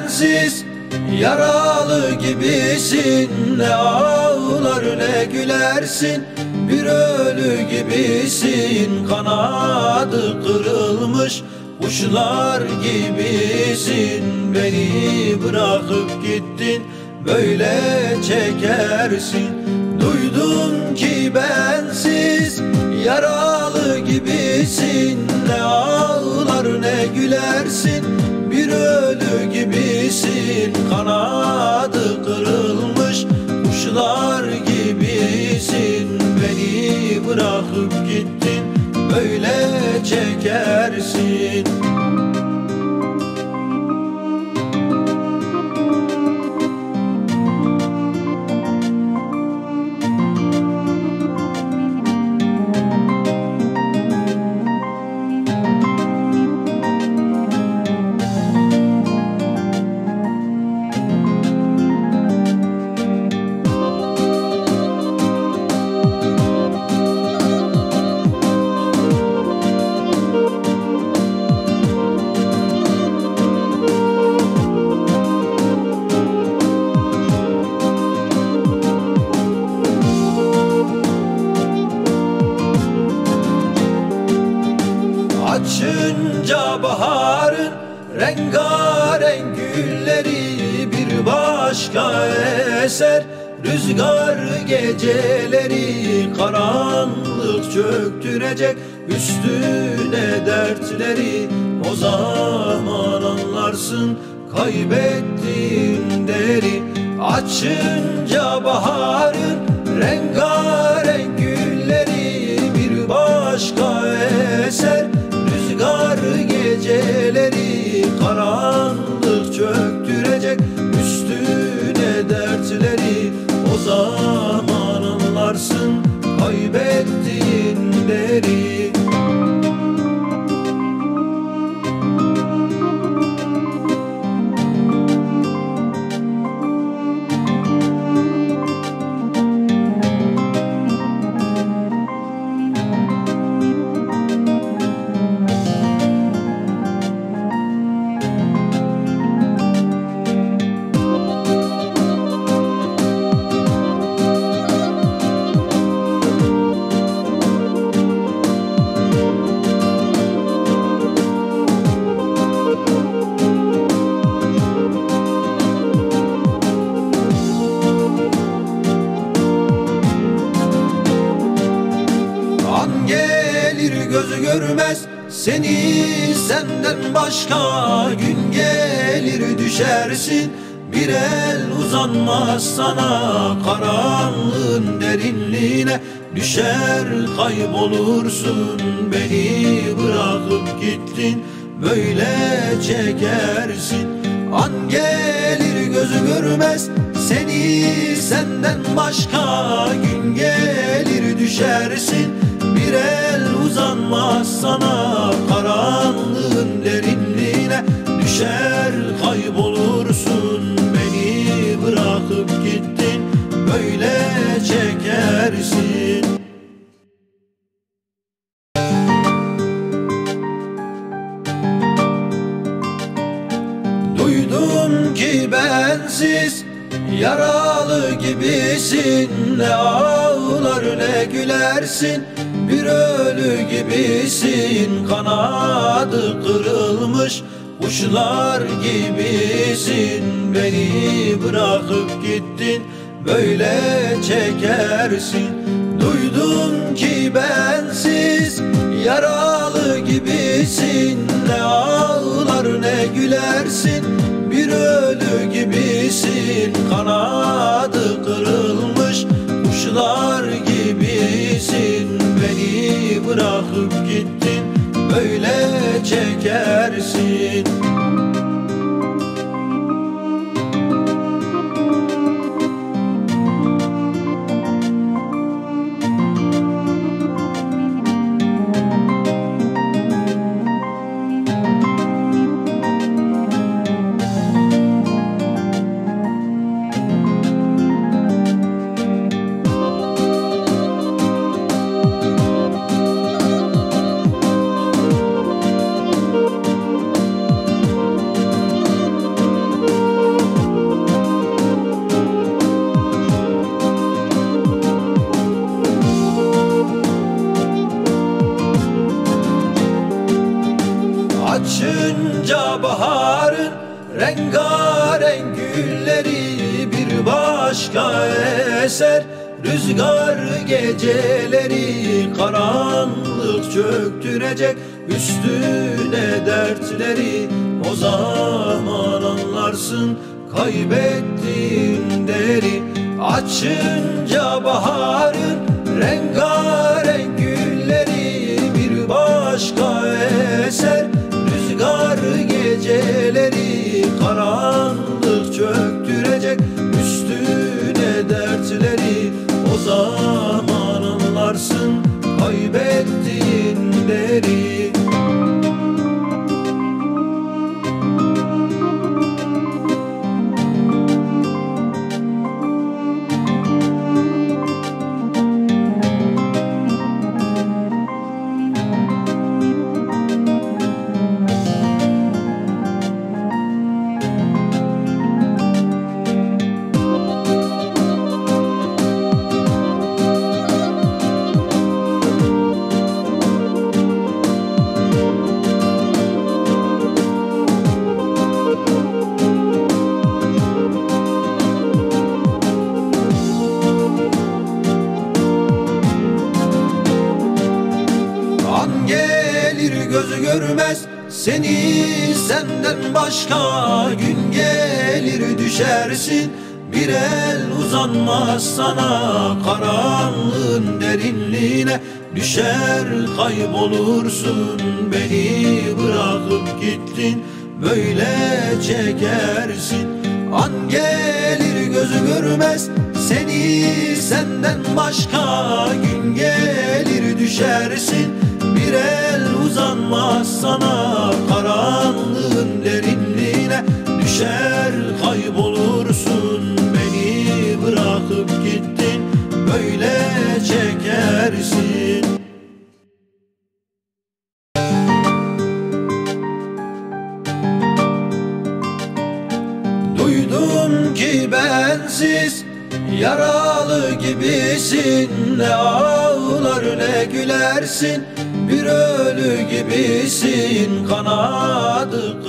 bensiz yaralı gibisin. Ne ağlar ne gülersin, bir ölü gibisin. Kanadı kırılmış kuşlar gibisin. Beni bırakıp gittin, böyle çekersin. Duydum ki bensiz yaralı gibisin. Ne ağlar ne gülersin, bir ölü gibisin. Kanadı kırılmış kuşlar gibisin. Beni bırakıp gittin, böyle çekersin. Açınca baharın rengarenk gülleri, bir başka eser rüzgar geceleri. Karanlık çöktürecek üstüne dertleri, o zaman anlarsın kaybettiğin değeri. Açınca baharın rengarenk gülleri, bir başka eser rüzgar geceleri. Karanlık çöktürecek üstüne dertleri, o zaman anlarsın kaybettiğin değeri. Gözü görmez seni senden başka, gün gelir düşersin, bir el uzanmaz sana. Karanlığın derinliğine düşer kaybolursun. Beni bırakıp gittin, böyle çekersin. An gelir gözü görmez seni senden başka, gün gelir düşersin, bir el uzanmaz sana. Karanlığın derinliğine düşer kaybolursun. Beni bırakıp gittin, böyle çekersin. Duydum ki bensiz yaralı gibisin. Ne ağlar ne gülersin, bir ölü gibisin. Kanadı kırılmış kuşlar gibisin. Beni bırakıp gittin, böyle çekersin. Duydum ki bensiz yaralı gibisin. Ne ağlar ne gülersin, bir ölü gibisin. Kanadı kırılmış kuşlar gibisin. Beni bırakıp gittin, böyle çekersin. Açınca baharın rengarenk gülleri bir başka eser. Rüzgar geceleri karanlık çöktürecek üstüne dertleri. O zaman anlarsın kaybettiğin değeri. Açınca baharın rengarenk gülleri bir başka eser. Rüzgar geceleri karanlık çöktürecek üstüne dertleri. O zaman anlarsın kaybettiğin değeri. Gözü görmez seni senden başka, gün gelir düşersin bir el uzanmaz sana. Karanlığın derinliğine düşer kaybolursun, beni bırakıp gittin böyle çekersin. An gelir gözü görmez seni senden başka, gün gelir düşersin bir el uzanmaz sana. Karanlığın derinliğine düşer kaybolursun, beni bırakıp gittin böyle çekersin. Duydum ki bensiz yaralı gibisin, ne ağlar ne gülersin, bir ölü gibisin, kanadı